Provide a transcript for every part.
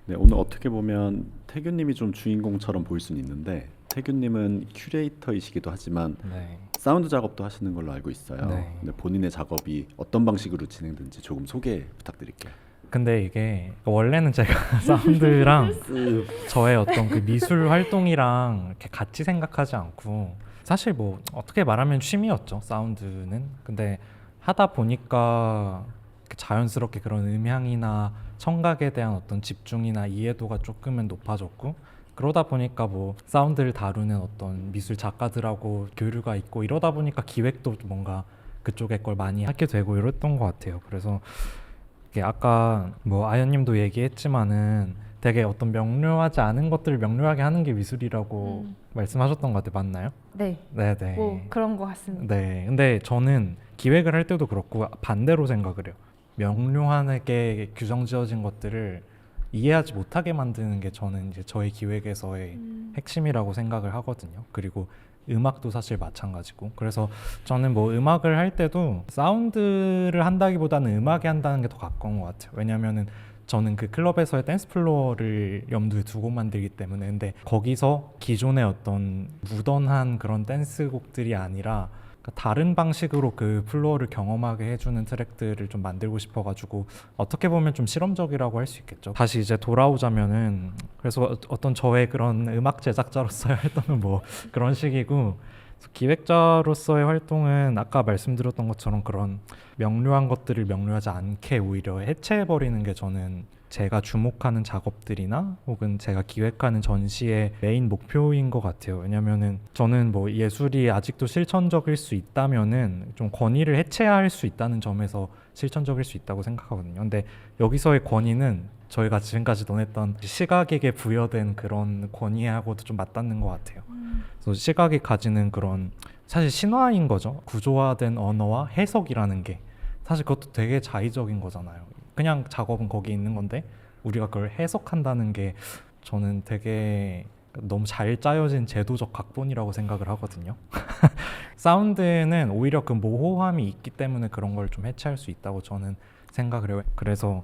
네, 오늘 어떻게 보면 태균님이 좀 주인공처럼 보일 수는 있는데 태균님은 큐레이터이시기도 하지만 네. 사운드 작업도 하시는 걸로 알고 있어요. 네. 근데 본인의 작업이 어떤 방식으로 진행되는지 조금 소개 부탁드릴게요. 근데 이게 원래는 제가 사운드랑 저의 어떤 그 미술 활동이랑 이렇게 같이 생각하지 않고 사실 뭐 어떻게 말하면 취미였죠, 사운드는. 근데 하다 보니까 자연스럽게 그런 음향이나 청각에 대한 어떤 집중이나 이해도가 조금은 높아졌고 그러다 보니까 뭐 사운드를 다루는 어떤 미술 작가들하고 교류가 있고 이러다 보니까 기획도 뭔가 그쪽의 걸 많이 하게 되고 이랬던 것 같아요. 그래서 이게 아까 뭐 아연님도 얘기했지만은 되게 어떤 명료하지 않은 것들을 명료하게 하는 게 미술이라고 말씀하셨던 것 같아요. 맞나요? 네, 네네. 뭐 그런 것 같습니다. 네. 근데 저는 기획을 할 때도 그렇고 반대로 생각을 해요. 명료하게 규정 지어진 것들을 이해하지 못하게 만드는 게 저는 이제 저의 기획에서의 핵심이라고 생각을 하거든요. 그리고 음악도 사실 마찬가지고. 그래서 저는 뭐 음악을 할 때도 사운드를 한다기보다는 음악에 한다는 게 더 가까운 것 같아요. 왜냐면은 저는 그 클럽에서의 댄스 플로어를 염두에 두고 만들기 때문에. 근데 거기서 기존의 어떤 무던한 그런 댄스 곡들이 아니라 다른 방식으로 그 플로어를 경험하게 해주는 트랙들을 좀 만들고 싶어가지고 어떻게 보면 좀 실험적이라고 할 수 있겠죠. 다시 이제 돌아오자면은 그래서 어떤 저의 그런 음악 제작자로서의 활동은 뭐 그런 식이고, 그래서 기획자로서의 활동은 아까 말씀드렸던 것처럼 그런 명료한 것들을 명료하지 않게 오히려 해체해버리는 게 저는 제가 주목하는 작업들이나 혹은 제가 기획하는 전시의 메인 목표인 것 같아요. 왜냐면은 저는 뭐 예술이 아직도 실천적일 수 있다면은 좀 권위를 해체할 수 있다는 점에서 실천적일 수 있다고 생각하거든요. 근데 여기서의 권위는 저희가 지금까지 논했던 시각에게 부여된 그런 권위하고도 좀 맞닿는 것 같아요. 그래서 시각이 가지는 그런 사실 신화인 거죠. 구조화된 언어와 해석이라는 게 사실 그것도 되게 자의적인 거잖아요. 그냥 작업은 거기 있는 건데 우리가 그걸 해석한다는 게 저는 되게 너무 잘 짜여진 제도적 각본이라고 생각을 하거든요. 사운드는 오히려 그 모호함이 있기 때문에 그런 걸 좀 해체할 수 있다고 저는 생각을 해요. 그래서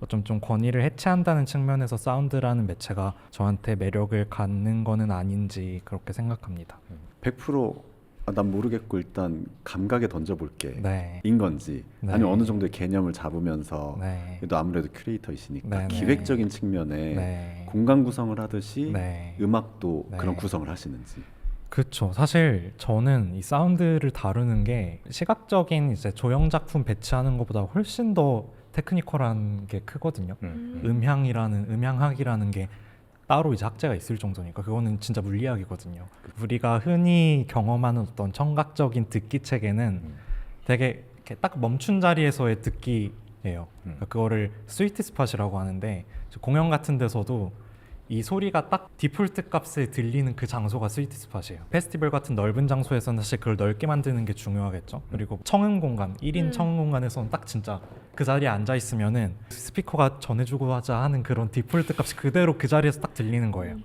좀 권위를 해체한다는 측면에서 사운드라는 매체가 저한테 매력을 갖는 거는 아닌지 그렇게 생각합니다. 100% 난 모르겠고 일단 감각에 던져볼게 네. 인 건지 네. 아니면 어느 정도의 개념을 잡으면서 네. 그래도 아무래도 큐레이터이시니까 네, 네. 기획적인 측면에 네. 공간 구성을 하듯이 네. 음악도 네. 그런 구성을 하시는지. 그쵸. 사실 저는 이 사운드를 다루는 게 시각적인 이제 조형 작품 배치하는 것보다 훨씬 더 테크니컬한 게 크거든요. 음향학이라는 게 따로 이제 학제가 있을 정도니까 그거는 진짜 물리학이거든요. 우리가 흔히 경험하는 어떤 청각적인 듣기 체계는 되게 이렇게 딱 멈춘 자리에서의 듣기예요. 그러니까 그거를 스위트 스팟이라고 하는데 공연 같은 데서도 이 소리가 딱 디폴트 값에 들리는 그 장소가 스위트 스팟이에요. 페스티벌 같은 넓은 장소에서는 사실 그걸 넓게 만드는 게 중요하겠죠. 그리고 청음 공간, 1인 청음 공간에서는 딱 진짜 그 자리에 앉아 있으면은 스피커가 전해주고 하자 하는 그런 디폴트 값이 그대로 그 자리에서 딱 들리는 거예요.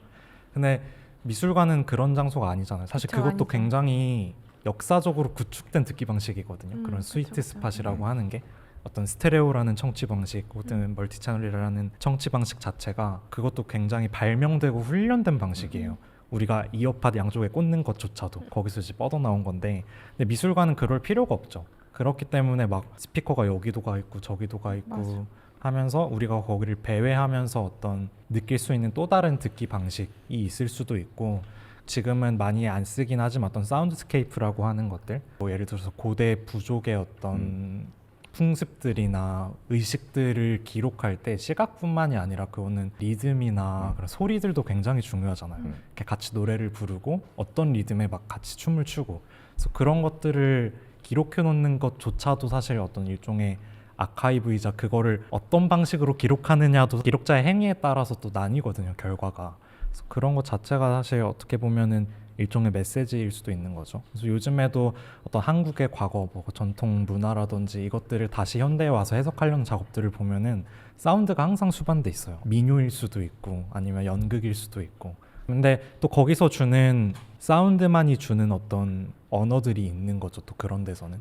근데 미술관은 그런 장소가 아니잖아요. 사실 그쵸, 그것도 아니죠. 굉장히 역사적으로 구축된 듣기 방식이거든요. 그런 스위트 그쵸. 스팟이라고 하는 게 어떤 스테레오라는 청취 방식 혹은 멀티 채널이라는 청취 방식 자체가 그것도 굉장히 발명되고 훈련된 방식이에요. 우리가 이어팟 양쪽에 꽂는 것조차도 거기서 이제 뻗어나온 건데, 근데 미술관은 그럴 필요가 없죠. 그렇기 때문에 막 스피커가 여기도 가 있고 저기도 가 있고 맞아. 하면서 우리가 거기를 배회하면서 어떤 느낄 수 있는 또 다른 듣기 방식이 있을 수도 있고, 지금은 많이 안 쓰긴 하지만 어떤 사운드스케이프라고 하는 것들, 뭐 예를 들어서 고대 부족의 어떤 풍습들이나 의식들을 기록할 때 시각뿐만이 아니라 그거는 리듬이나 그런 소리들도 굉장히 중요하잖아요. 이렇게 같이 노래를 부르고 어떤 리듬에 막 같이 춤을 추고, 그래서 그런 것들을 기록해 놓는 것조차도 사실 어떤 일종의 아카이브이자 그거를 어떤 방식으로 기록하느냐도 기록자의 행위에 따라서 또 나뉘거든요, 결과가. 그래서 그런 것 자체가 사실 어떻게 보면은 일종의 메시지일 수도 있는 거죠. 그래서 요즘에도 어떤 한국의 과거, 뭐 전통 문화라든지 이것들을 다시 현대에 와서 해석하려는 작업들을 보면은 사운드가 항상 수반돼 있어요. 민요일 수도 있고 아니면 연극일 수도 있고. 근데 또 거기서 주는 사운드만이 주는 어떤 언어들이 있는 거죠. 또 그런 데서는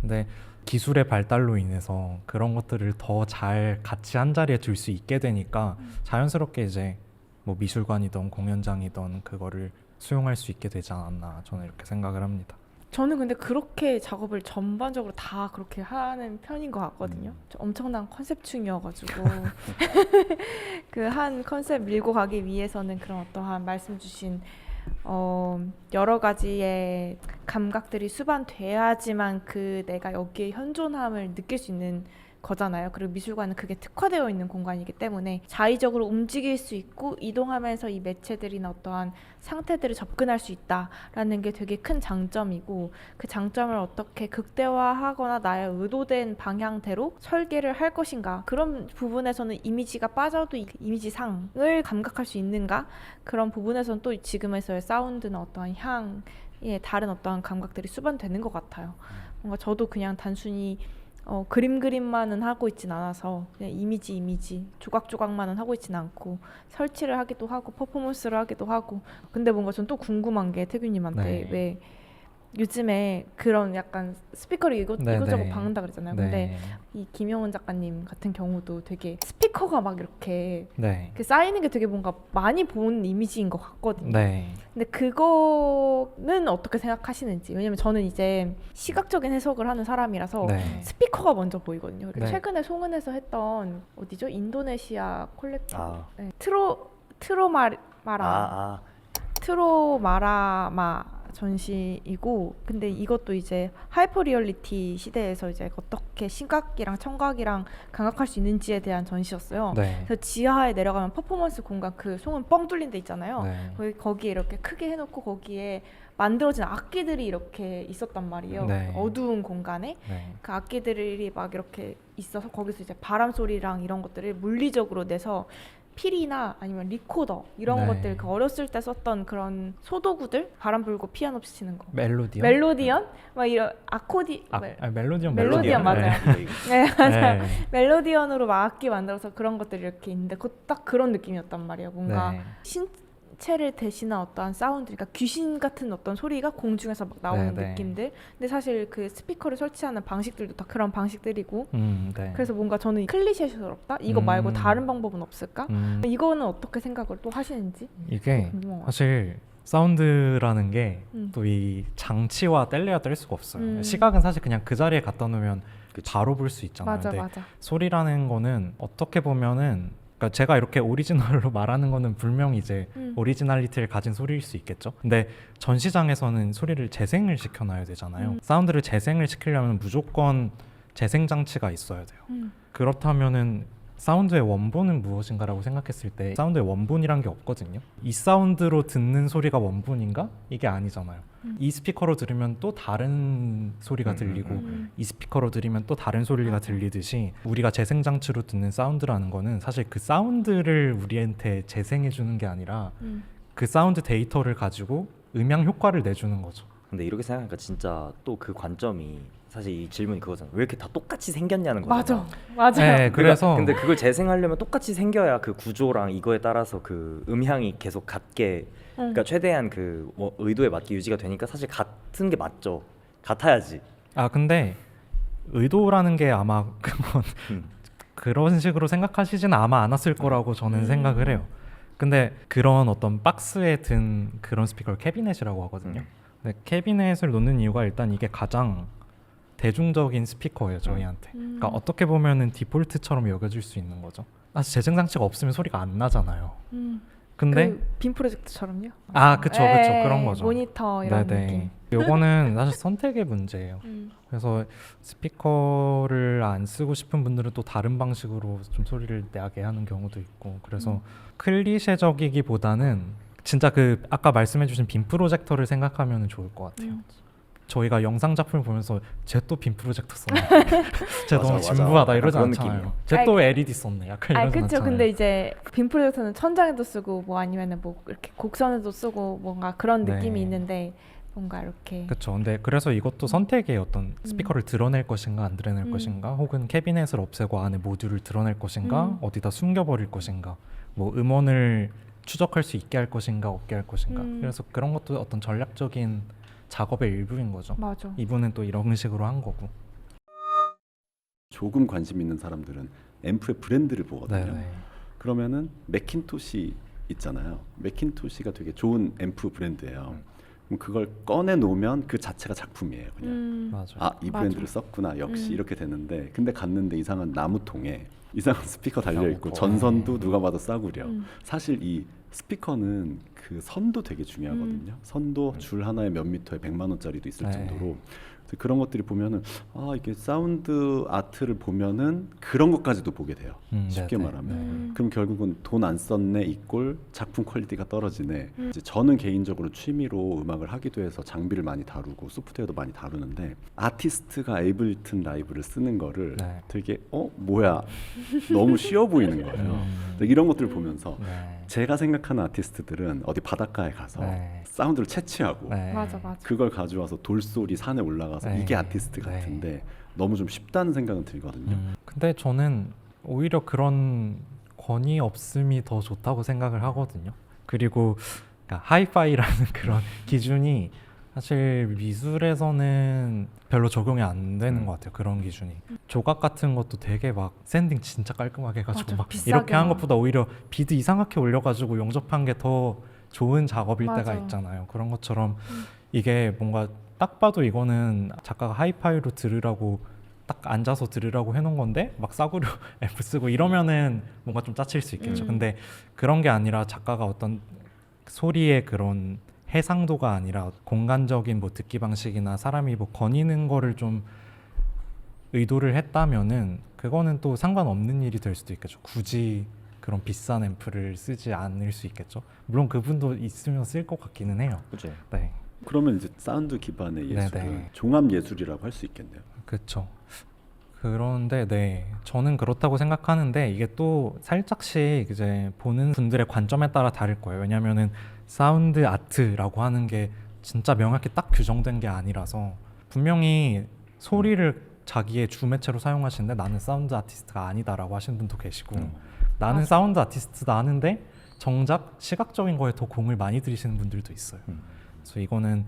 근데 기술의 발달로 인해서 그런 것들을 더 잘 같이 한 자리에 둘 수 있게 되니까 자연스럽게 이제 뭐 미술관이든 공연장이든 그거를 수용할 수 있게 되지 않았나 저는 이렇게 생각을 합니다. 저는 근데 그렇게 작업을 전반적으로 다 그렇게 하는 편인 것 같거든요. 저 엄청난 컨셉충이어가지고 그 한 컨셉 밀고 가기 위해서는 그런 어떠한 말씀 주신 여러 가지의 감각들이 수반돼야지만 그 내가 여기에 현존함을 느낄 수 있는 거잖아요. 그리고 미술관은 그게 특화되어 있는 공간이기 때문에 자의적으로 움직일 수 있고 이동하면서 이 매체들이나 어떠한 상태들을 접근할 수 있다라는 게 되게 큰 장점이고 그 장점을 어떻게 극대화하거나 나의 의도된 방향대로 설계를 할 것인가 그런 부분에서는 이미지가 빠져도 이 이미지상을 감각할 수 있는가 그런 부분에서는 또 지금에서의 사운드나 어떠한 향의 다른 어떠한 감각들이 수반되는 것 같아요. 뭔가 저도 그냥 단순히 그림만은 하고 있진 않아서 그냥 이미지 조각만은 하고 있진 않고 설치를 하기도 하고 퍼포먼스를 하기도 하고 근데 뭔가 전 또 궁금한 게 태균님한테 네. 왜 요즘에 그런 약간 스피커를 이것저것 네. 박는다 그랬잖아요. 네. 근데 이 김영훈 작가님 같은 경우도 되게 스피커가 막 이렇게 네. 쌓이는 게 되게 뭔가 많이 본 이미지인 것 같거든요. 네. 근데 그거는 어떻게 생각하시는지 왜냐면 저는 이제 시각적인 해석을 하는 사람이라서 네. 스피커가 먼저 보이거든요. 그리고 네. 최근에 송은에서 했던 어디죠? 인도네시아 콜렉티브 아. 네. 트로마라마 전시이고 근데 이것도 이제 하이퍼 리얼리티 시대에서 이제 어떻게 시각이랑 청각이랑 감각할 수 있는지에 대한 전시였어요. 네. 그래서 지하에 내려가면 퍼포먼스 공간 그 송은 뻥 뚫린 데 있잖아요. 네. 거기에 이렇게 크게 해놓고 거기에 만들어진 악기들이 이렇게 있었단 말이에요. 네. 어두운 공간에 네. 그 악기들이 막 이렇게 있어서 거기서 이제 바람 소리랑 이런 것들을 물리적으로 내서 필이나 아니면 리코더 이런 네. 것들 그 어렸을 때 썼던 그런 소도구들 바람 불고 피아노 치는 거 멜로디언? 멜로디언 막 이런 멜로디언 멜로디언 맞아요. 네. 네 맞아요. 네. 멜로디언으로 막 악기 만들어서 그런 것들이 이렇게 있는데 딱 그런 느낌이었단 말이에요. 뭔가 네. 신체를 대신한 어떠한 사운드, 그러니까 귀신 같은 어떤 소리가 공중에서 막 나오는 네, 네. 느낌들. 근데 사실 그 스피커를 설치하는 방식들도 다 그런 방식들이고. 네. 그래서 뭔가 저는 클리셰스럽다. 이거 말고 다른 방법은 없을까? 이거는 어떻게 생각을 또 하시는지 이게 궁금한 것 같아요. 사실 사운드라는 게 음. 또 이 장치와 뗄래야 뗄 수가 없어요. 음. 시각은 사실 그냥 그 자리에 갖다 놓으면 바로 볼 수 있잖아요. 맞아 근데 맞아. 소리라는 거는 어떻게 보면은 그러니까 제가 이렇게 오리지널로 말하는 거는 분명히 이제 오리지널리티를 가진 소리일 수 있겠죠. 근데 전시장에서는 소리를 재생을 시켜놔야 되잖아요. 사운드를 재생을 시키려면 무조건 재생 장치가 있어야 돼요. 그렇다면은 사운드의 원본은 무엇인가라고 생각했을 때 사운드의 원본이란 게 없거든요. 이 사운드로 듣는 소리가 원본인가? 이게 아니잖아요. 이 스피커로 들으면 또 다른 소리가 들리고 이 스피커로 들으면 또 다른 소리가 들리듯이 우리가 재생장치로 듣는 사운드라는 거는 사실 그 사운드를 우리한테 재생해 주는 게 아니라 그 사운드 데이터를 가지고 음향 효과를 내주는 거죠. 근데 이렇게 생각하니까 진짜 또 그 관점이 사실 이 질문이 그거잖아. 왜 이렇게 다 똑같이 생겼냐는 거잖아. 맞아. 네, 그래서 근데 그걸 재생하려면 똑같이 생겨야 그 구조랑 이거에 따라서 그 음향이 계속 같게 그러니까 최대한 그 뭐 의도에 맞게 유지가 되니까 사실 같은 게 맞죠. 같아야지. 근데 의도라는 게 아마 그건 그런 식으로 생각하시진 아마 않았을 거라고 저는 생각을 해요. 근데 그런 어떤 박스에 든 그런 스피커를 캐비넷이라고 하거든요. 근데 캐비넷을 놓는 이유가 일단 이게 가장 대중적인 스피커예요, 저희한테. 그러니까 어떻게 보면은 디폴트처럼 여겨질 수 있는 거죠. 사실 재생장치가 없으면 소리가 안 나잖아요. 근데 그 빔 프로젝트처럼요? 그쵸 그런 거죠. 모니터 이런 느낌. 요거는 사실 선택의 문제예요. 그래서 스피커를 안 쓰고 싶은 분들은 또 다른 방식으로 좀 소리를 내게 하는 경우도 있고 그래서 클리셰적이기보다는 진짜 그 아까 말씀해주신 빔 프로젝터를 생각하면 좋을 것 같아요. 저희가 영상 작품을 보면서 쟤 또 빔 프로젝터 썼네. 쟤 너무 맞아. 진부하다 이러지 그런 않잖아요. 느낌이에요. 쟤 또 LED 썼네. 약간 이러지 그쵸. 않잖아요. 근데 이제 빔 프로젝터는 천장에도 쓰고 뭐 아니면은 뭐 이렇게 곡선에도 쓰고 뭔가 그런 네. 느낌이 있는데 뭔가 이렇게 그렇죠. 근데 그래서 이것도 선택의 어떤 스피커를 드러낼 것인가 안 드러낼 것인가, 혹은 캐비넷을 없애고 안에 모듈을 드러낼 것인가, 어디다 숨겨버릴 것인가, 뭐 음원을 추적할 수 있게 할 것인가 없게 할 것인가. 그래서 그런 것도 어떤 전략적인 작업의 일부인 거죠. 맞아. 이분은 또 이런 식으로 한 거고. 조금 관심 있는 사람들은 앰프의 브랜드를 보거든요. 네네. 그러면은 맥킨토시 있잖아요. 맥킨토시가 되게 좋은 앰프 브랜드예요. 그럼 그걸 꺼내 놓으면 그 자체가 작품이에요. 그냥 맞아요. 아, 이 맞아. 브랜드를 썼구나. 역시 음. 이렇게 되는데, 근데 갔는데 이상한 나무통에 이상한 스피커 달려 있고 나무통. 전선도 누가 봐도 싸구려. 음. 사실 이 스피커는 그 선도 되게 중요하거든요. 선도 줄 하나에 몇 미터에 100만 원짜리도 있을 네. 정도로. 그래서 그런 것들이 보면은 아, 이게 사운드 아트를 보면은 그런 것까지도 보게 돼요. 쉽게 네네. 말하면. 음. 그럼 결국은 돈 안 썼네 이꼴 작품 퀄리티가 떨어지네. 이제 저는 개인적으로 취미로 음악을 하기도 해서 장비를 많이 다루고 소프트웨어도 많이 다루는데, 아티스트가 에이블튼 라이브를 쓰는 거를 네. 되게 뭐야 너무 쉬워 보이는 거예요. 근데 이런 것들을 보면서 네. 제가 생각하는 아티스트들은 어디 바닷가에 가서 네. 사운드를 채취하고 네. 맞아. 그걸 가져와서 돌소리 산에 올라가서 네. 이게 아티스트 네. 같은데 너무 좀 쉽다는 생각은 들거든요. 근데 저는 오히려 그런 권위 없음이 더 좋다고 생각을 하거든요. 그리고 그러니까 하이파이라는 그런 기준이 사실 미술에서는 별로 적용이 안 되는 것 같아요. 그런 기준이. 조각 같은 것도 되게 막 샌딩 진짜 깔끔하게 해가지고 맞아, 막 비싸게 이렇게 한 막. 것보다 오히려 비드 이상하게 올려가지고 용접한 게 더 좋은 작업일 때가 맞아. 있잖아요. 그런 것처럼 이게 뭔가 딱 봐도 이거는 작가가 하이파이로 들으라고 딱 앉아서 들으라고 해놓은 건데 막 싸구려 앰프 쓰고 이러면은 뭔가 좀 짜칠 수 있겠죠. 근데 그런 게 아니라 작가가 어떤 소리의 그런 해상도가 아니라 공간적인 뭐 듣기 방식이나 사람이 뭐 거니는 거를 좀 의도를 했다면은 그거는 또 상관없는 일이 될 수도 있겠죠. 굳이 그런 비싼 앰프를 쓰지 않을 수 있겠죠. 물론 그분도 있으면 쓸 것 같기는 해요. 그죠. 네, 그러면 이제 사운드 기반의 예술은 네네. 종합 예술이라고 할 수 있겠네요. 그렇죠. 그런데 네, 저는 그렇다고 생각하는데 이게 또 살짝씩 이제 보는 분들의 관점에 따라 다를 거예요. 왜냐하면은 사운드 아트라고 하는 게 진짜 명확히 딱 규정된 게 아니라서 분명히 소리를 자기의 주 매체로 사용하시는데 나는 사운드 아티스트가 아니다라고 하시는 분도 계시고 나는 맞아. 사운드 아티스트다 하는데 정작 시각적인 거에 더 공을 많이 들이시는 분들도 있어요. 그래서 이거는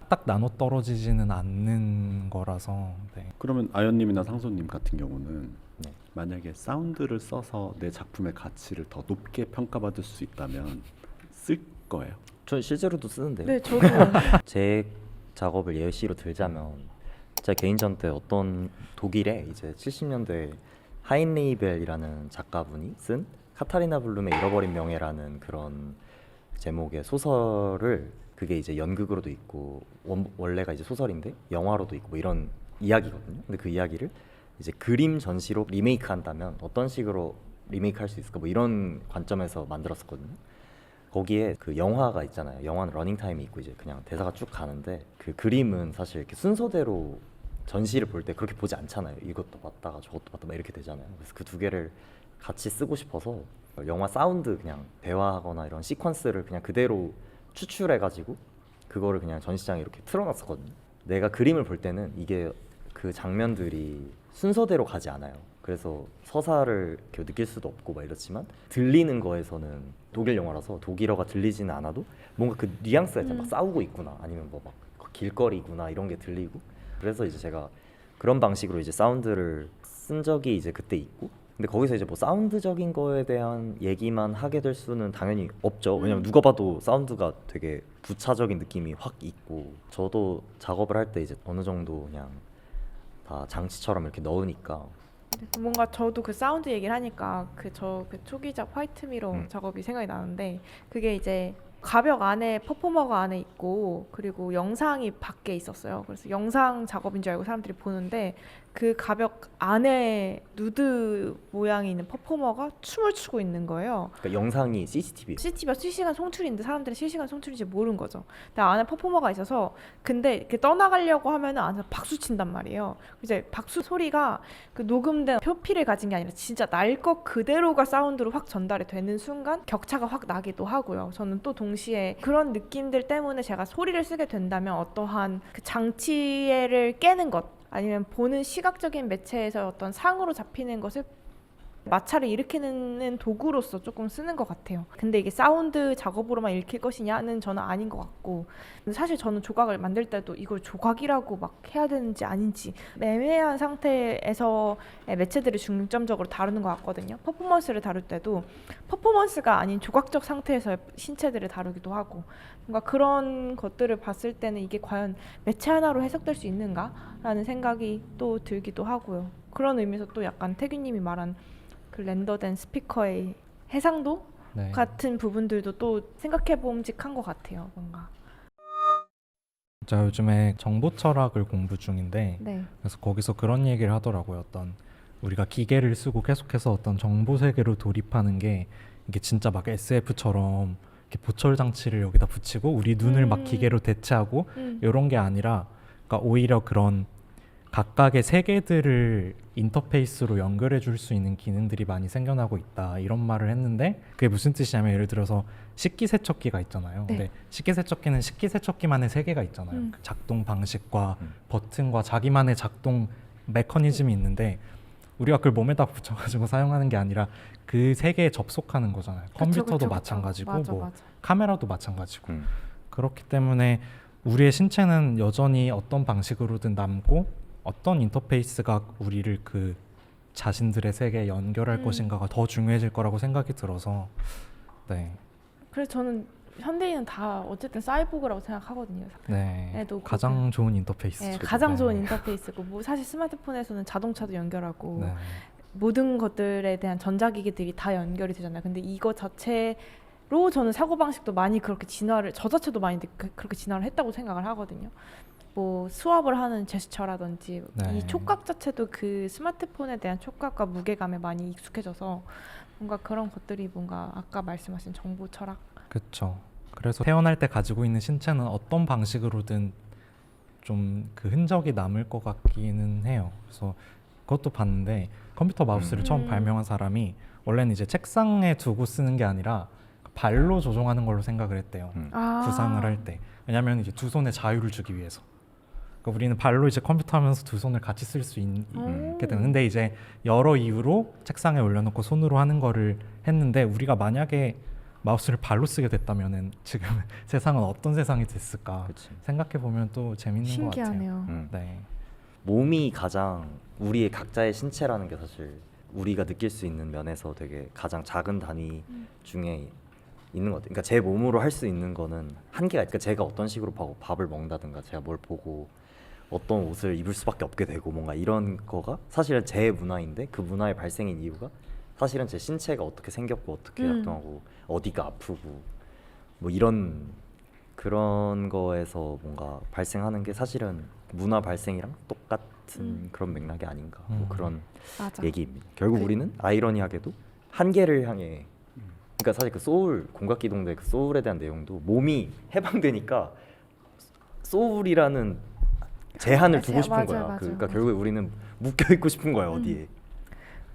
딱 나눠 떨어지지는 않는 거라서 네. 그러면 아연님이나 상소님 같은 경우는 네. 만약에 사운드를 써서 내 작품의 가치를 더 높게 평가받을 수 있다면 쓸 거예요. 저 실제로도 쓰는데요. 네, 저도 제 작업을 예시로 들자면 제 개인전 때 어떤 독일의 이제 70년대 하인레이벨이라는 작가분이 쓴 카타리나 블룸의 잃어버린 명예라는 그런 제목의 소설을, 그게 이제 연극으로도 있고 원래가 이제 소설인데 영화로도 있고 뭐 이런 이야기거든요. 근데 그 이야기를 이제 그림 전시로 리메이크 한다면 어떤 식으로 리메이크 할 수 있을까 뭐 이런 관점에서 만들었었거든요. 거기에 그 영화가 있잖아요. 영화는 러닝타임이 있고 이제 그냥 대사가 쭉 가는데 그 그림은 사실 이렇게 순서대로 전시를 볼 때 그렇게 보지 않잖아요. 이것도 봤다가 저것도 봤다 막 이렇게 되잖아요. 그래서 그 두 개를 같이 쓰고 싶어서 영화 사운드 그냥 대화하거나 이런 시퀀스를 그냥 그대로 추출해가지고 그거를 그냥 전시장에 이렇게 틀어놨었거든요. 내가 그림을 볼 때는 이게 그 장면들이 순서대로 가지 않아요. 그래서 서사를 이렇게 느낄 수도 없고 막 이렇지만 들리는 거에서는 독일 영화라서 독일어가 들리지는 않아도 뭔가 그 뉘앙스가 있잖아. 막 싸우고 있구나 아니면 뭐 막 길거리구나 이런 게 들리고, 그래서 이제 제가 그런 방식으로 이제 사운드를 쓴 적이 이제 그때 있고, 근데 거기서 이제 뭐 사운드적인 거에 대한 얘기만 하게 될 수는 당연히 없죠. 왜냐면 누가 봐도 사운드가 되게 부차적인 느낌이 확 있고, 저도 작업을 할 때 이제 어느 정도 그냥 다 장치처럼 이렇게 넣으니까. 뭔가 저도 그 사운드 얘기를 하니까 그 초기작 화이트 미러 음. 작업이 생각이 나는데, 그게 이제 가벽 안에 퍼포머가 안에 있고 그리고 영상이 밖에 있었어요. 그래서 영상 작업인 줄 알고 사람들이 보는데 그 가벽 안에 누드 모양이 있는 퍼포머가 춤을 추고 있는 거예요. 그러니까 영상이 CCTV. CCTV가 실시간 송출인데 사람들은 실시간 송출인지 모르는 거죠. 근데 안에 퍼포머가 있어서, 근데 이렇게 떠나가려고 하면은 안에서 박수 친단 말이에요. 이제 박수 소리가 그 녹음된 표피를 가진 게 아니라 진짜 날 것 그대로가 사운드로 확 전달이 되는 순간 격차가 확 나기도 하고요. 저는 또 동시에 그런 느낌들 때문에 제가 소리를 쓰게 된다면 어떠한 그 장치를 깨는 것, 아니면 보는 시각적인 매체에서 어떤 상으로 잡히는 것을 마찰을 일으키는 도구로서 조금 쓰는 것 같아요. 근데 이게 사운드 작업으로만 읽힐 것이냐는 저는 아닌 것 같고, 근데 사실 저는 조각을 만들 때도 이걸 조각이라고 막 해야 되는지 아닌지 애매한 상태에서 매체들을 중점적으로 다루는 것 같거든요. 퍼포먼스를 다룰 때도 퍼포먼스가 아닌 조각적 상태에서 신체들을 다루기도 하고, 뭔가 그런 것들을 봤을 때는 이게 과연 매체 하나로 해석될 수 있는가라는 생각이 또 들기도 하고요. 그런 의미에서 또 약간 태규님이 말한 그 렌더된 스피커의 해상도 네. 같은 부분들도 또 생각해 봄직한 것 같아요. 뭔가. 제가 요즘에 정보 철학을 공부 중인데 네. 그래서 거기서 그런 얘기를 하더라고요. 어떤 우리가 기계를 쓰고 계속해서 어떤 정보 세계로 돌입하는 게 이게 진짜 막 SF처럼 이렇게 보철 장치를 여기다 붙이고 우리 눈을 막 기계로 대체하고 이런 게 아니라, 그러니까 오히려 그런 각각의 세계들을 인터페이스로 연결해 줄 수 있는 기능들이 많이 생겨나고 있다, 이런 말을 했는데 그게 무슨 뜻이냐면, 예를 들어서 식기세척기가 있잖아요. 네. 근데 식기세척기는 식기세척기만의 세계가 있잖아요. 그 작동 방식과 버튼과 자기만의 작동 메커니즘이 있는데 우리가 그걸 몸에다 붙여가지고 사용하는 게 아니라 그 세계에 접속하는 거잖아요. 컴퓨터도 마찬가지고 맞아, 뭐 맞아. 카메라도 마찬가지고. 그렇기 때문에 우리의 신체는 여전히 어떤 방식으로든 남고 어떤 인터페이스가 우리를 그 자신들의 세계에 연결할 것인가가 더 중요해질 거라고 생각이 들어서, 네, 그래서 저는 현대인은 다 어쨌든 사이보그라고 생각하거든요. 네, 애도 가장 좋은 인터페이스죠. 네, 가장 네. 좋은 인터페이스고, 뭐 사실 스마트폰에서는 자동차도 연결하고 네. 모든 것들에 대한 전자기기들이 다 연결이 되잖아요. 근데 이거 자체로 저는 사고방식도 많이 그렇게 진화를, 저 자체도 많이 그렇게 진화를 했다고 생각을 하거든요. 뭐 수업을 하는 제스처라든지 네. 이 촉각 자체도 그 스마트폰에 대한 촉각과 무게감에 많이 익숙해져서 뭔가 그런 것들이 뭔가 아까 말씀하신 정보 철학. 그렇죠. 그래서 태어날 때 가지고 있는 신체는 어떤 방식으로든 좀 그 흔적이 남을 것 같기는 해요. 그래서 그것도 봤는데 컴퓨터 마우스를 처음 발명한 사람이 원래는 이제 책상에 두고 쓰는 게 아니라 발로 조종하는 걸로 생각을 했대요. 구상을 할 때. 왜냐하면 이제 두 손에 자유를 주기 위해서. 그러니까 우리는 발로 이제 컴퓨터 하면서 두 손을 같이 쓸 수 있게 되는. 근데 이제 여러 이유로 책상에 올려놓고 손으로 하는 거를 했는데, 우리가 만약에 마우스를 발로 쓰게 됐다면은 지금 세상은 어떤 세상이 됐을까 그치. 생각해 보면 또 재밌는 것 같아요. 신기하네요. 네, 몸이 가장 우리의 각자의 신체라는 게 사실 우리가 느낄 수 있는 면에서 되게 가장 작은 단위 중에 있는 것 같아요. 그러니까 제 몸으로 할 수 있는 거는 한계가, 그러니까 제가 어떤 식으로 밥을 먹는다든가 제가 뭘 보고 어떤 옷을 입을 수밖에 없게 되고 뭔가 이런 거가 사실은 제 문화인데, 그 문화의 발생인 이유가 사실은 제 신체가 어떻게 생겼고 어떻게 작동하고 어디가 아프고 뭐 이런 그런 거에서 뭔가 발생하는 게 사실은 문화 발생이랑 똑같은 그런 맥락이 아닌가, 뭐 그런 맞아. 얘기입니다. 결국 우리는 아이러니하게도 한계를 향해, 그러니까 사실 그 소울, 공각기동대 그 소울에 대한 내용도 몸이 해방되니까 소울이라는 제한을 두고 싶은 맞아요, 거야. 맞아요, 그러니까 맞아요. 결국에 우리는 묶여 있고 싶은 거야, 어디에.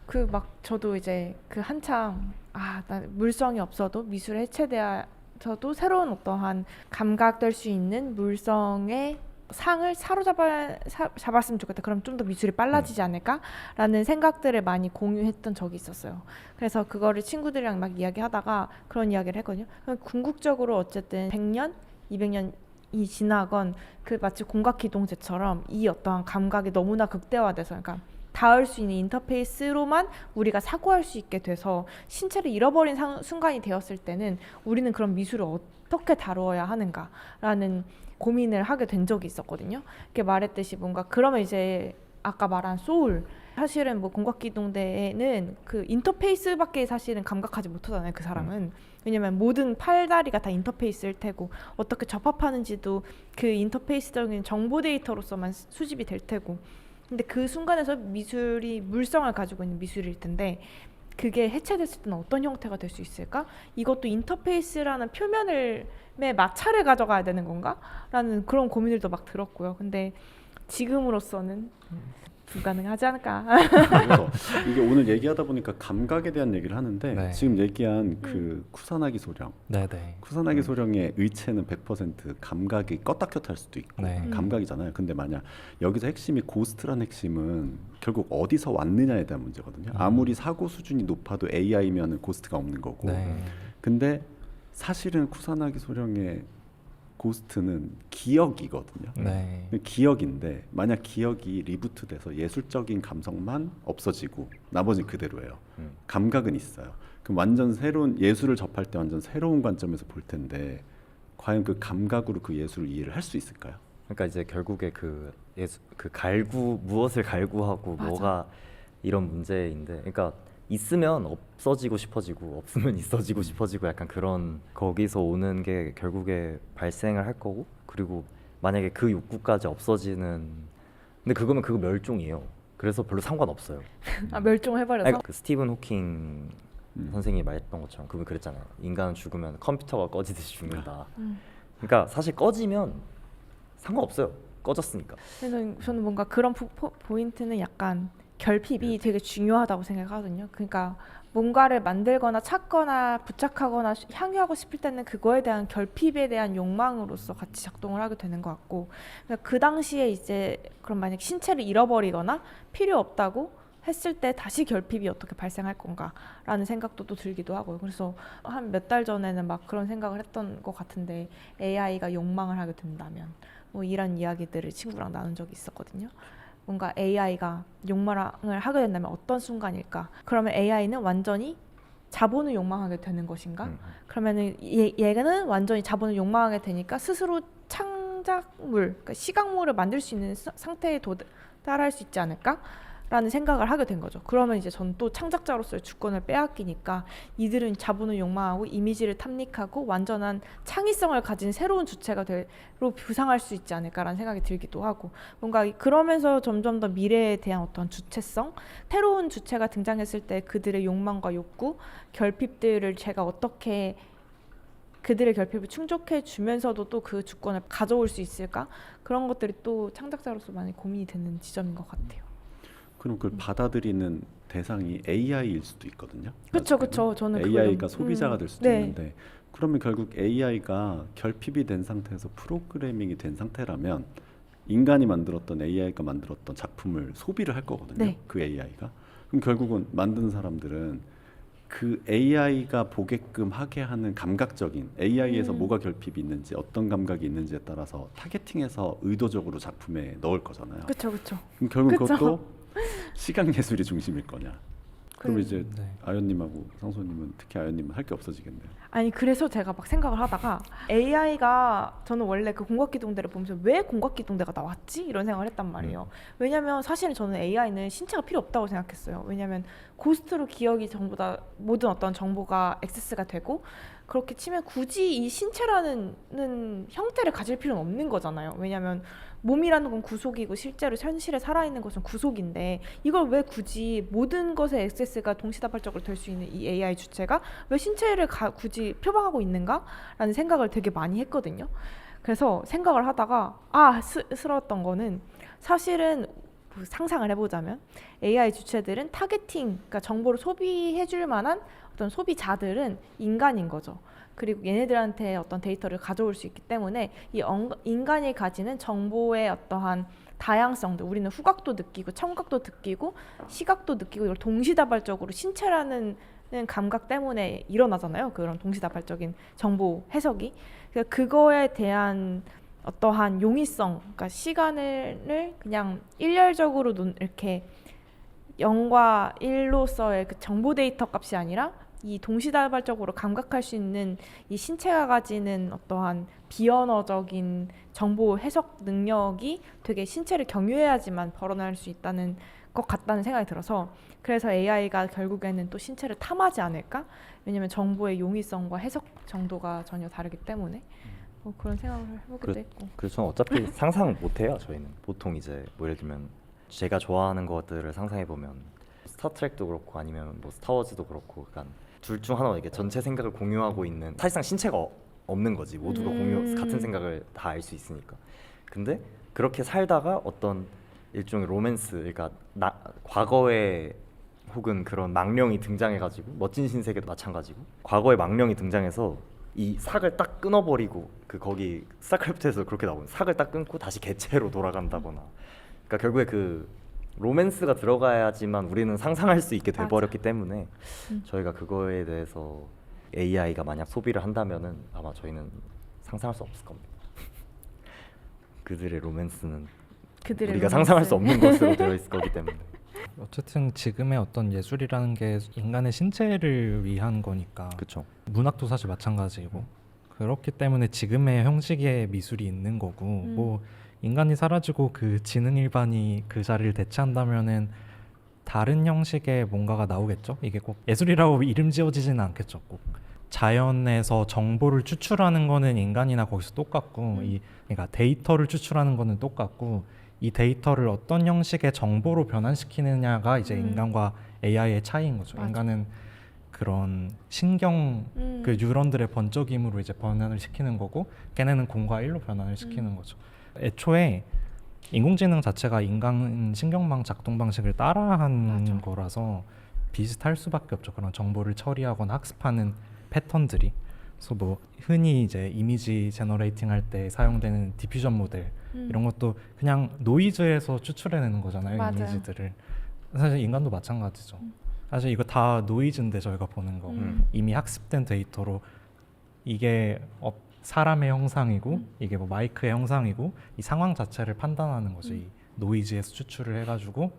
그 막 저도 이제 그 한창 나 물성이 없어도 미술에 해체되어서도 새로운 어떠한 감각될 수 있는 물성의 상을 잡았으면 좋겠다. 그럼 좀 더 미술이 빨라지지 않을까라는 생각들을 많이 공유했던 적이 있었어요. 그래서 그거를 친구들이랑 막 이야기하다가 그런 이야기를 했거든요. 궁극적으로 어쨌든 100년, 200년이 지나건 그 마치 공각기동제처럼 이 어떠한 감각이 너무나 극대화돼서, 그러니까 닿을 수 있는 인터페이스로만 우리가 사고할 수 있게 돼서 신체를 잃어버린 순간이 되었을 때는 우리는 그런 미술을 어떻게 다루어야 하는가라는 고민을 하게 된 적이 있었거든요. 이렇게 말했듯이 뭔가 그러면 이제 아까 말한 소울, 사실은 뭐 공각기동대에는 그 인터페이스밖에 사실은 감각하지 못하잖아요, 그 사람은. 왜냐면 모든 팔다리가 다 인터페이스일 테고 어떻게 접합하는지도 그 인터페이스적인 정보 데이터로서만 수집이 될 테고, 근데 그 순간에서 미술이 물성을 가지고 있는 미술일 텐데 그게 해체됐을 때는 어떤 형태가 될 수 있을까? 이것도 인터페이스라는 표면의 마찰을 가져가야 되는 건가? 라는 그런 고민들도 막 들었고요. 근데 지금으로서는 불가능하지 않을까. 그래서 이게 오늘 얘기하다 보니까 감각에 대한 얘기를 하는데 네. 지금 얘기한 그 쿠사나기 소령, 네네. 쿠사나기 소령의 의체는 100% 감각이 껐다 켰다 할 수도 있고 네. 감각이잖아요. 근데 만약 여기서 핵심이 고스트란 핵심은 결국 어디서 왔느냐에 대한 문제거든요. 아무리 사고 수준이 높아도 AI면은 고스트가 없는 거고. 네. 근데 사실은 쿠사나기 소령의 고스트는 기억이거든요. 네. 기억인데 만약 기억이 리부트돼서 예술적인 감성만 없어지고 나머지는 그대로예요. 감각은 있어요. 그럼 완전 새로운 예술을 접할 때 완전 새로운 관점에서 볼 텐데 과연 그 감각으로 그 예술을 이해를 할 수 있을까요? 그러니까 이제 결국에 그 갈구 무엇을 갈구하고 맞아. 뭐가 이런 문제인데, 그러니까 있으면 없어지고 싶어지고 없으면 있어지고 싶어지고 약간 그런 거기서 오는 게 결국에 발생을 할 거고, 그리고 만약에 그 욕구까지 없어지는, 근데 그거면 그거 멸종이에요. 그래서 별로 상관없어요. 아, 멸종해버려서. 아니, 그 스티븐 호킹 선생님이 말했던 것처럼 그분 그랬잖아요. 인간은 죽으면 컴퓨터가 꺼지듯이 죽는다. 그러니까 사실 꺼지면 상관없어요. 꺼졌으니까. 그래서 저는 뭔가 그런 포인트는 약간 결핍이 되게 중요하다고 생각하거든요. 그러니까 뭔가를 만들거나 찾거나 부착하거나 향유하고 싶을 때는 그거에 대한 결핍에 대한 욕망으로서 같이 작동을 하게 되는 것 같고, 그러니까 그 당시에 이제 그럼 만약 신체를 잃어버리거나 필요 없다고 했을 때 다시 결핍이 어떻게 발생할 건가라는 생각도 또 들기도 하고요. 그래서 한 몇 달 전에는 막 그런 생각을 했던 것 같은데, AI가 욕망을 하게 된다면 뭐 이런 이야기들을 친구랑 나눈 적이 있었거든요. 뭔가 AI가 욕망을 하게 된다면 어떤 순간일까? 그러면 AI는 완전히 자본을 욕망하게 되는 것인가? 그러면은 얘는 완전히 자본을 욕망하게 되니까 스스로 창작물, 그러니까 시각물을 만들 수 있는 상태에 도달할 수 있지 않을까? 라는 생각을 하게 된 거죠. 그러면 이제 전 또 창작자로서의 주권을 빼앗기니까 이들은 자본을 욕망하고 이미지를 탐닉하고 완전한 창의성을 가진 새로운 주체가 로 부상할 수 있지 않을까라는 생각이 들기도 하고, 뭔가 그러면서 점점 더 미래에 대한 어떤 주체성, 새로운 주체가 등장했을 때 그들의 욕망과 욕구, 결핍들을 제가 어떻게 그들의 결핍을 충족해 주면서도 또 그 주권을 가져올 수 있을까? 그런 것들이 또 창작자로서 많이 고민이 되는 지점인 것 같아요. 그럼 그걸 받아들이는 대상이 AI일 수도 있거든요. 그렇죠, 그렇죠. 저는 AI가 그거는- 소비자가 될 수도 네. 있는데, 그러면 결국 AI가 결핍이 된 상태에서 프로그래밍이 된 상태라면 인간이 만들었던 AI가 만들었던 작품을 소비를 할 거거든요. 네. 그 AI가. 그럼 결국은 만드는 사람들은 그 AI가 보게끔 하게 하는 감각적인 AI에서 뭐가 결핍이 있는지 어떤 감각이 있는지에 따라서 타겟팅해서 의도적으로 작품에 넣을 거잖아요. 그렇죠, 그렇죠. 그럼 결국 그쵸. 그것도 시각 예술이 중심일 거냐? 그럼 이제 네. 아연님하고 상소님은, 특히 아연님은 할 게 없어지겠네요. 아니 그래서 제가 막 생각을 하다가 AI가, 저는 원래 그 공각기동대를 보면서 왜 공각기동대가 나왔지? 이런 생각을 했단 말이에요. 왜냐면 사실은 저는 AI는 신체가 필요 없다고 생각했어요. 왜냐면 고스트로 기억이 전부 다 모든 어떤 정보가 액세스가 되고, 그렇게 치면 굳이 이 신체라는 형태를 가질 필요는 없는 거잖아요. 왜냐면 몸이라는 건 구속이고 실제로 현실에 살아있는 것은 구속인데, 이걸 왜 굳이 모든 것의 액세스가 동시다발적으로 될 수 있는 이 AI 주체가 왜 신체를 굳이 표방하고 있는가라는 생각을 되게 많이 했거든요. 그래서 생각을 하다가 스러웠던 거는, 사실은 뭐 상상을 해보자면 AI 주체들은 타겟팅, 그러니까 정보를 소비해줄 만한 어떤 소비자들은 인간인 거죠. 그리고 얘네들한테 어떤 데이터를 가져올 수 있기 때문에 이 인간이 가지는 정보의 어떠한 다양성들, 우리는 후각도 느끼고 청각도 느끼고 시각도 느끼고, 이걸 동시다발적으로 신체라는 감각 때문에 일어나잖아요. 그런 동시다발적인 정보 해석이. 그래서 그거에 대한 어떠한 용이성, 그러니까 시간을 그냥 일렬적으로 이렇게 0과 1로서의 그 정보 데이터 값이 아니라 이 동시다발적으로 감각할 수 있는 이 신체가 가지는 어떠한 비언어적인 정보 해석 능력이 되게 신체를 경유해야지만 벌어날 수 있다는 것 같다는 생각이 들어서, 그래서 AI가 결국에는 또 신체를 탐하지 않을까? 왜냐면 정보의 용이성과 해석 정도가 전혀 다르기 때문에 뭐 그런 생각을 해보기도 했고. 그래서 저는 어차피 상상 못해요. 저희는 보통 이제 뭐 예를 들면 제가 좋아하는 것들을 상상해 보면 스타트rek도 그렇고 아니면 뭐 스타워즈도 그렇고, 약간 둘 중 하나 이게 전체 생각을 공유하고 있는, 사실상 신체가 없는 거지. 모두가 같은 생각을 다 알 수 있으니까. 근데 그렇게 살다가 어떤 일종의 로맨스, 그러니까 과거에 혹은 그런 망령이 등장해가지고 멋진 신세계도 마찬가지고 과거의 망령이 등장해서 이 삭을 딱 끊어버리고 거기 스타크래프트에서 그렇게 나오는 삭을 딱 끊고 다시 개체로 돌아간다거나 그러니까 결국에 그 로맨스가 들어가야지만 우리는 상상할 수 있게 돼버렸기 때문에 저희가 그거에 대해서 AI가 만약 소비를 한다면은 아마 저희는 상상할 수 없을 겁니다. 그들의 로맨스는 그들의 우리가 로맨스. 상상할 수 없는 것으로 되어 있을 거기 때문에. 어쨌든 지금의 어떤 예술이라는 게 인간의 신체를 위한 거니까 그렇죠. 문학도 사실 마찬가지고 그렇기 때문에 지금의 형식의 미술이 있는 거고 뭐 인간이 사라지고 그 지능 일반이 그 자리를 대체한다면은 다른 형식의 뭔가가 나오겠죠. 이게 꼭 예술이라고 이름 지어지지는 않겠죠. 꼭 자연에서 정보를 추출하는 거는 인간이나 거기서 똑같고 그러니까 데이터를 추출하는 거는 똑같고 이 데이터를 어떤 형식의 정보로 변환시키느냐가 이제 인간과 AI의 차이인 거죠. 맞아. 인간은 그런 신경 그 뉴런들의 번쩍임으로 이제 변환을 시키는 거고 걔네는 공과 일로 변환을 시키는 거죠. 애초에 인공지능 자체가 인간 신경망 작동 방식을 따라한 맞아. 거라서 비슷할 수밖에 없죠. 그런 정보를 처리하거나 학습하는 패턴들이. 그래서 뭐 흔히 이제 이미지 제너레이팅 할 때 사용되는 디퓨전 모델 이런 것도 그냥 노이즈에서 추출해내는 거잖아요. 맞아요. 이미지들을. 사실 인간도 마찬가지죠. 사실 이거 다 노이즈인데 저희가 보는 거 이미 학습된 데이터로 이게 사람의 형상이고 이게 뭐 마이크의 형상이고 이 상황 자체를 판단하는 거죠. 이 노이즈에서 추출을 해가지고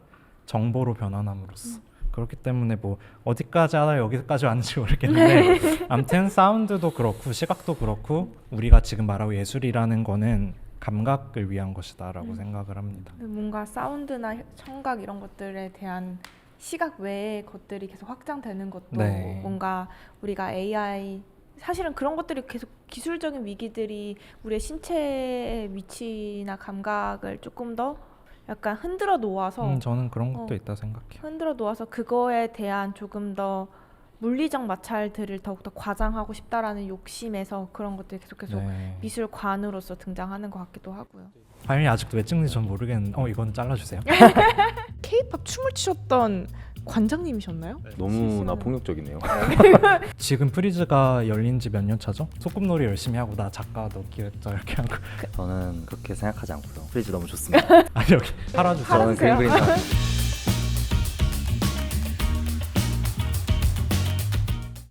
정보로 변환함으로써. 그렇기 때문에 뭐 어디까지 하다 여기까지 왔는지 모르겠는데 아무튼 사운드도 그렇고 시각도 그렇고 우리가 지금 말하고 예술이라는 거는 감각을 위한 것이다라고 생각을 합니다. 뭔가 사운드나 청각 이런 것들에 대한 시각 외의 것들이 계속 확장되는 것도 네. 뭔가 우리가 AI 사실은 그런 것들이 계속 기술적인 위기들이 우리의 신체의 위치나 감각을 조금 더 약간 흔들어 놓아서 저는 그런 것도 있다 생각해요. 흔들어 놓아서 그거에 대한 조금 더 물리적 마찰들을 더욱더 과장하고 싶다라는 욕심에서 그런 것들이 계속 네. 미술관으로서 등장하는 것 같기도 하고요. 과연이 아직도 왜 찍는지 전 모르겠는데 이건 잘라주세요. K-pop 춤을 추셨던 관장님이셨나요? 너무나 폭력적이네요. 지금 프리즈가 열린 지 몇 년 차죠? 소꿉놀이 열심히 하고 나 작가 너 기획자 이렇게 하고 저는 그렇게 생각하지 않고요. 프리즈 너무 좋습니다. 아니 여기 팔아주세요. 저는 그림 팔아주세요. 그린다.